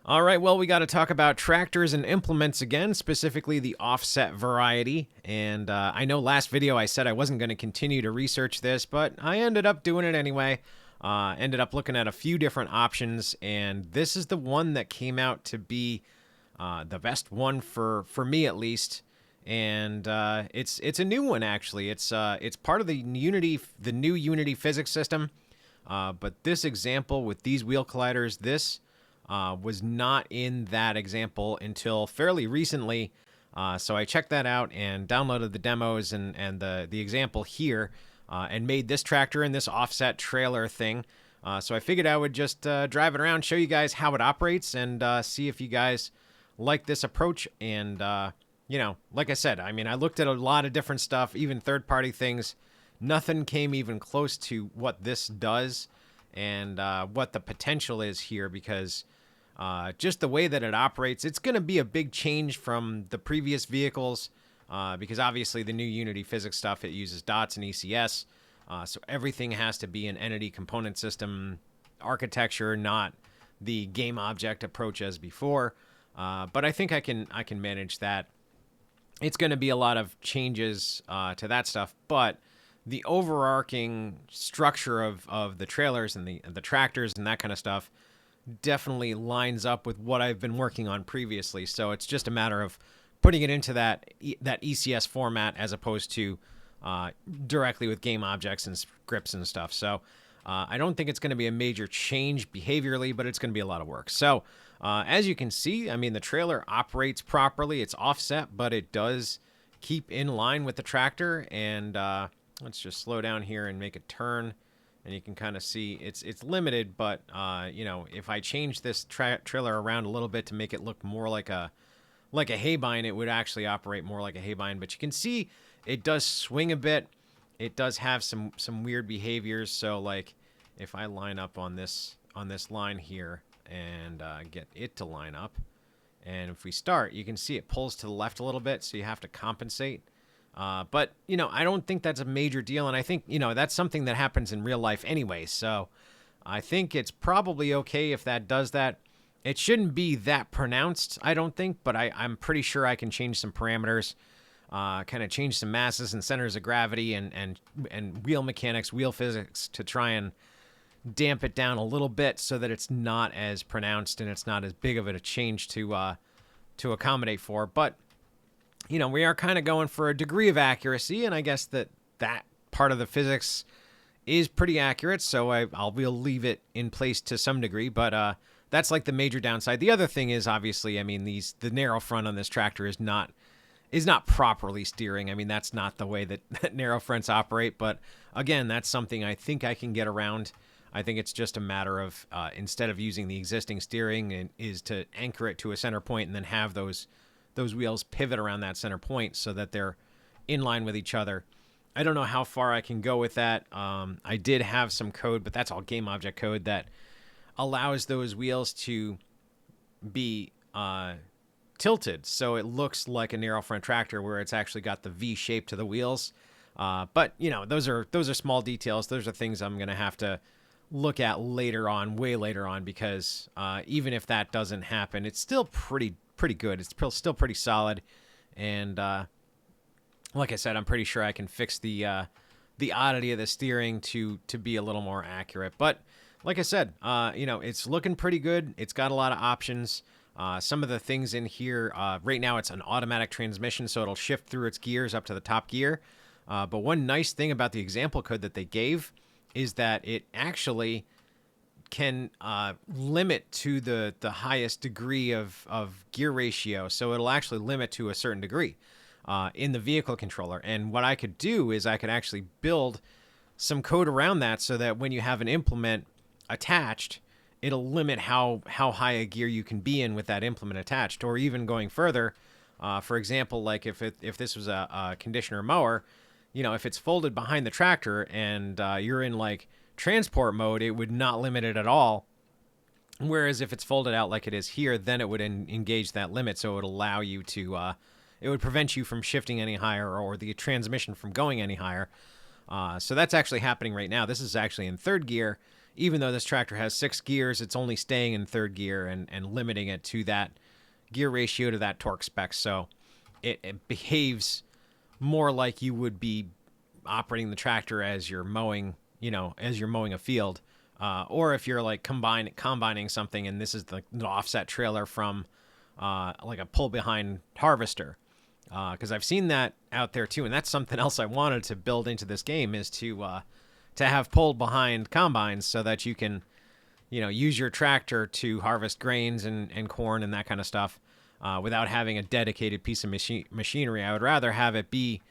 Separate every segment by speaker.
Speaker 1: All right, well, we got to talk about tractors and implements again, specifically the offset variety. And I know last video I said I wasn't going to continue to research this, but I ended up doing it anyway. Ended up looking at a few different options, and this is the one that came out to be the best one for me at least. And it's a new one actually. It's part of the new Unity physics system. But this example with these wheel colliders, this was not in that example until fairly recently. So I checked that out and downloaded the demos and the example here and made this tractor and this offset trailer thing. So I figured I would just drive it around, show you guys how it operates, and see if you guys like this approach. And, like I said, I mean, I looked at a lot of different stuff, even third-party things. Nothing came even close to what this does and what the potential is here, because just the way that it operates, it's going to be a big change from the previous vehicles, because obviously the new Unity physics stuff, it uses dots and ECS, so everything has to be an entity component system architecture, not the game object approach as before. But I think I can manage that. It's going to be a lot of changes to that stuff, but the overarching structure of the trailers and the tractors and that kind of stuff definitely lines up with what I've been working on previously. So it's just a matter of putting it into that ECS format as opposed to directly with game objects and scripts and stuff. So I don't think it's going to be a major change behaviorally, but it's going to be a lot of work. So as you can see, I mean, the trailer operates properly. It's offset, but it does keep in line with the tractor. And let's just slow down here and make a turn. And you can kind of see it's limited, but if I change this trailer around a little bit to make it look more like a haybine, it would actually operate more like a haybine. But you can see it does swing a bit. It does have some weird behaviors. So like if I line up on this line here and get it to line up, and if we start, you can see it pulls to the left a little bit, so you have to compensate. But, I don't think that's a major deal. And I think, that's something that happens in real life anyway. So I think it's probably okay if that does that. It shouldn't be that pronounced, I don't think, but I'm pretty sure I can change some parameters, kind of change some masses and centers of gravity and wheel mechanics, wheel physics to try and damp it down a little bit so that it's not as pronounced and it's not as big of a change to accommodate for. But we are kind of going for a degree of accuracy, and I guess that part of the physics is pretty accurate, so we'll leave it in place to some degree, but that's like the major downside. The other thing is, obviously, I mean, the narrow front on this tractor is not properly steering. I mean, that's not the way that narrow fronts operate, but again, that's something I think I can get around. I think it's just a matter of, instead of using the existing steering, is to anchor it to a center point and then have those wheels pivot around that center point so that they're in line with each other. I don't know how far I can go with that. I did have some code, but that's all game object code that allows those wheels to be tilted so it looks like a narrow front tractor where it's actually got the V shape to the wheels. But those are small details. Those are things I'm going to have to look at later on, way later on, because even if that doesn't happen, it's still pretty good. It's still pretty solid, and like I said, I'm pretty sure I can fix the oddity of the steering to be a little more accurate. But like I said, it's looking pretty good. It's got a lot of options. Some of the things in here, right now it's an automatic transmission, so it'll shift through its gears up to the top gear. But one nice thing about the example code that they gave is that it actually can limit to the highest degree of gear ratio. So it'll actually limit to a certain degree in the vehicle controller. And what I could do is I could actually build some code around that so that when you have an implement attached, it'll limit how high a gear you can be in with that implement attached. Or even going further, for example, like if this was a conditioner mower, if it's folded behind the tractor and you're in like transport mode, it would not limit it at all. Whereas if it's folded out like it is here, then it would engage that limit. So it would allow you to, it would prevent you from shifting any higher or the transmission from going any higher. So that's actually happening right now. This is actually in third gear. even though this tractor has 6 gears, it's only staying in 3rd gear and limiting it to that gear ratio to that torque spec. So it behaves more like you would be operating the tractor as you're mowing, as you're mowing a field. Or if you're like combining something, and this is the offset trailer from like a pull behind harvester. Because I've seen that out there too, and that's something else I wanted to build into this game, is to have pulled behind combines so that you can, use your tractor to harvest grains and corn and that kind of stuff without having a dedicated piece of machinery. I would rather have it be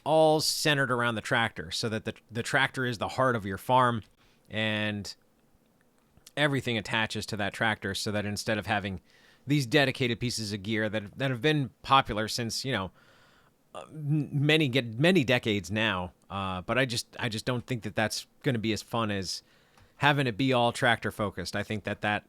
Speaker 1: all centered around the tractor, so that the tractor is the heart of your farm, and everything attaches to that tractor, so that instead of having these dedicated pieces of gear that have been popular since, many decades now. But I just don't think that that's going to be as fun as having it be all tractor focused. I think that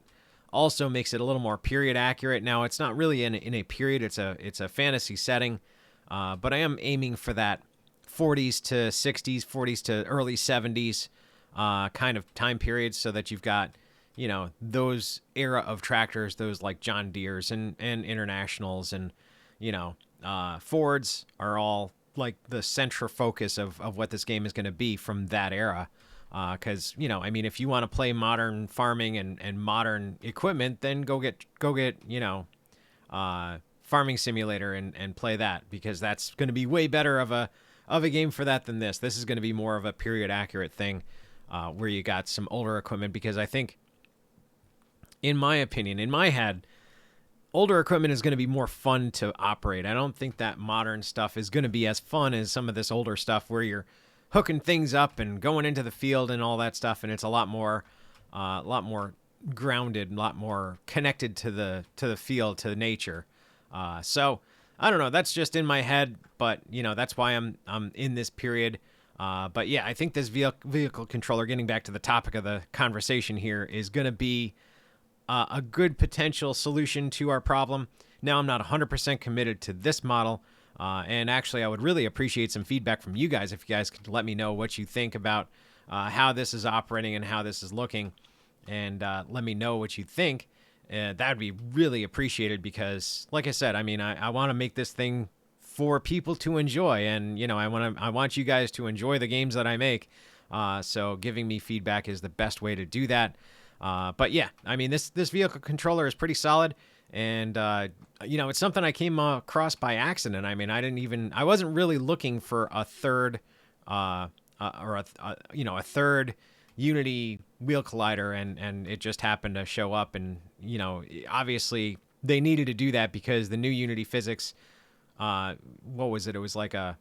Speaker 1: also makes it a little more period accurate. Now, it's not really in a period. It's a fantasy setting. But I am aiming for that 40s to 60s, 40s to early 70s kind of time period, so that you've got, those era of tractors, those like John Deere's and Internationals and, Fords are all like the central focus of what this game is going to be from that era. Because, if you want to play modern farming and modern equipment, then go get Farming Simulator and play that, because that's going to be way better of a game for that than this. This is going to be more of a period accurate thing, where you got some older equipment, because I think, in my opinion, in my head, older equipment is going to be more fun to operate. I don't think that modern stuff is going to be as fun as some of this older stuff, where you're hooking things up and going into the field and all that stuff, and it's a lot more grounded, a lot more connected to the field, to nature. So I don't know. That's just in my head, but that's why I'm in this period. But yeah, I think this vehicle controller, getting back to the topic of the conversation here, is going to be a good potential solution to our problem. Now, I'm not 100% committed to this model, and actually, I would really appreciate some feedback from you guys, if you guys could let me know what you think about how this is operating and how this is looking, and let me know what you think. That would be really appreciated, because, like I said, I want to make this thing for people to enjoy, and I want you guys to enjoy the games that I make. So giving me feedback is the best way to do that. But yeah, this vehicle controller is pretty solid, and it's something I came across by accident. I wasn't really looking for a third, or a third Unity wheel collider, and it just happened to show up, and obviously they needed to do that because the new Unity physics, what was it? It was like the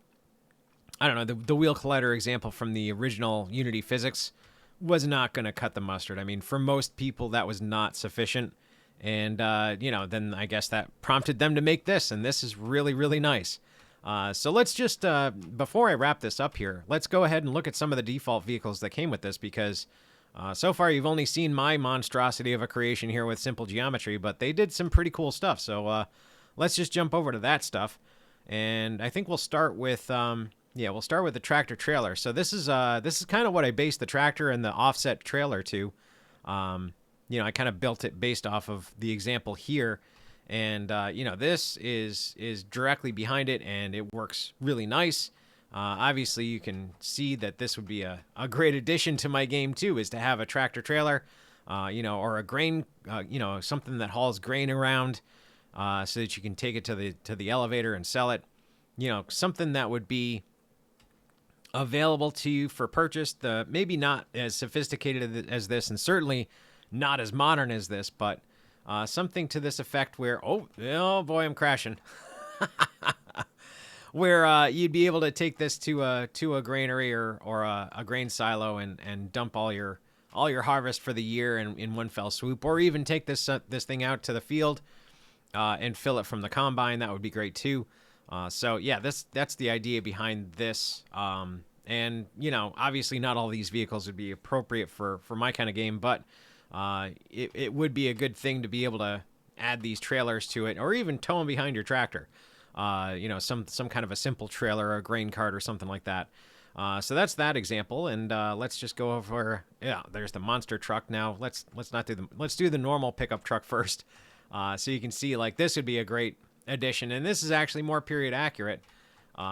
Speaker 1: wheel collider example from the original Unity physics was not going to cut the mustard. For most people, that was not sufficient. And, then I guess that prompted them to make this. And this is really, really nice. So let's just, before I wrap this up here, let's go ahead and look at some of the default vehicles that came with this, because so far you've only seen my monstrosity of a creation here with simple geometry, but they did some pretty cool stuff. So let's just jump over to that stuff. And I think we'll start with... we'll start with the tractor trailer. So this is kind of what I based the tractor and the offset trailer to. I kind of built it based off of the example here, and this is directly behind it, and it works really nice. Obviously, you can see that this would be a great addition to my game too, is to have a tractor trailer, or a grain, something that hauls grain around, so that you can take it to the elevator and sell it. Something that would be available to you for purchase. Maybe not as sophisticated as this, and certainly not as modern as this, but something to this effect where, oh boy, I'm crashing. Where you'd be able to take this to a granary or a grain silo and dump all your harvest for the year in one fell swoop, or even take this thing out to the field and fill it from the combine. That would be great too. So yeah, that's the idea behind this. And obviously not all these vehicles would be appropriate for my kind of game, but it would be a good thing to be able to add these trailers to it, or even tow them behind your tractor. Some kind of a simple trailer or a grain cart or something like that. So that's that example, and let's just go over. Yeah, there's the monster truck. Now let's do the normal pickup truck first, so you can see like this would be a great addition, and this is actually more period accurate.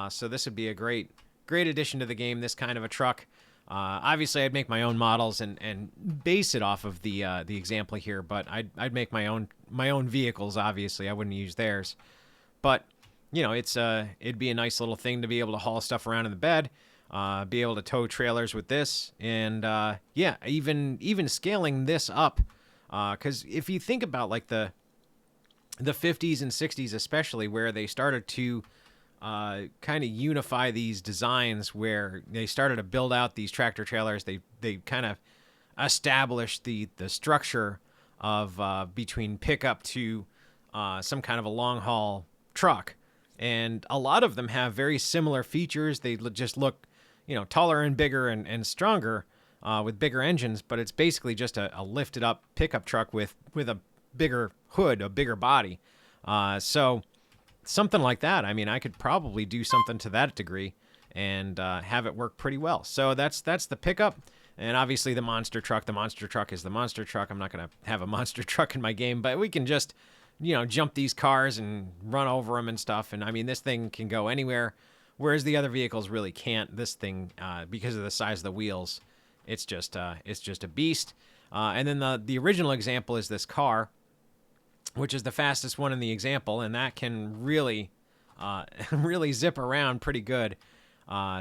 Speaker 1: So this would be a great addition to the game. This kind of a truck. Obviously, I'd make my own models and base it off of the example here, but I'd make my own vehicles. Obviously, I wouldn't use theirs, but you know, it'd be a nice little thing to be able to haul stuff around in the bed. Be able to tow trailers with this, and yeah, even scaling this up, because if you think about like the 50s and 60s especially, where they started to kind of unify these designs, where they started to build out these tractor trailers, they kind of established the structure of between pickup to some kind of a long haul truck, and a lot of them have very similar features. They just look, you know, taller and bigger and stronger with bigger engines, but it's basically just a lifted up pickup truck with a bigger hood, a bigger body. So something like that. I mean, I could probably do something to that degree and have it work pretty well. So that's the pickup, and obviously the monster truck. The monster truck is the monster truck. I'm not going to have a monster truck in my game, but we can just, you know, jump these cars and run over them and stuff. And I mean, this thing can go anywhere, whereas the other vehicles really can't. This thing, because of the size of the wheels, it's just a beast. And then the original example is this car, which is the fastest one in the example, and that can really really zip around pretty good.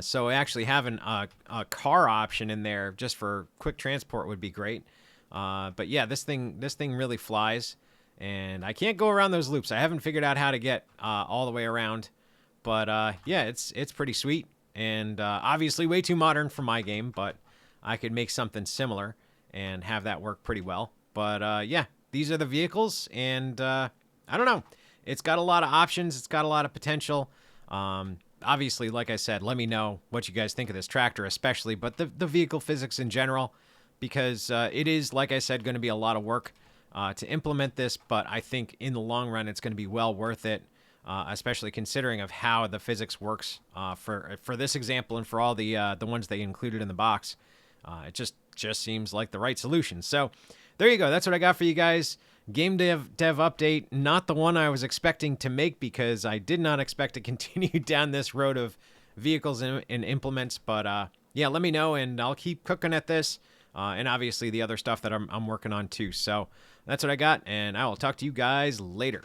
Speaker 1: So actually having a car option in there just for quick transport would be great. But yeah, this thing really flies, and I can't go around those loops. I haven't figured out how to get all the way around. But yeah, it's pretty sweet, and obviously way too modern for my game, but I could make something similar and have that work pretty well. But yeah, these are the vehicles, and I don't know. It's got a lot of options. It's got a lot of potential. Obviously, like I said, let me know what you guys think of this tractor especially, but the vehicle physics in general, because it is, like I said, going to be a lot of work to implement this, but I think in the long run it's going to be well worth it. Especially considering of how the physics works for this example and for all the ones they included in the box. It just seems like the right solution. So there you go. That's what I got for you guys. Game dev update. Not the one I was expecting to make, because I did not expect to continue down this road of vehicles and implements. But yeah, let me know, and I'll keep cooking at this. And obviously the other stuff that I'm working on too. So that's what I got, and I will talk to you guys later.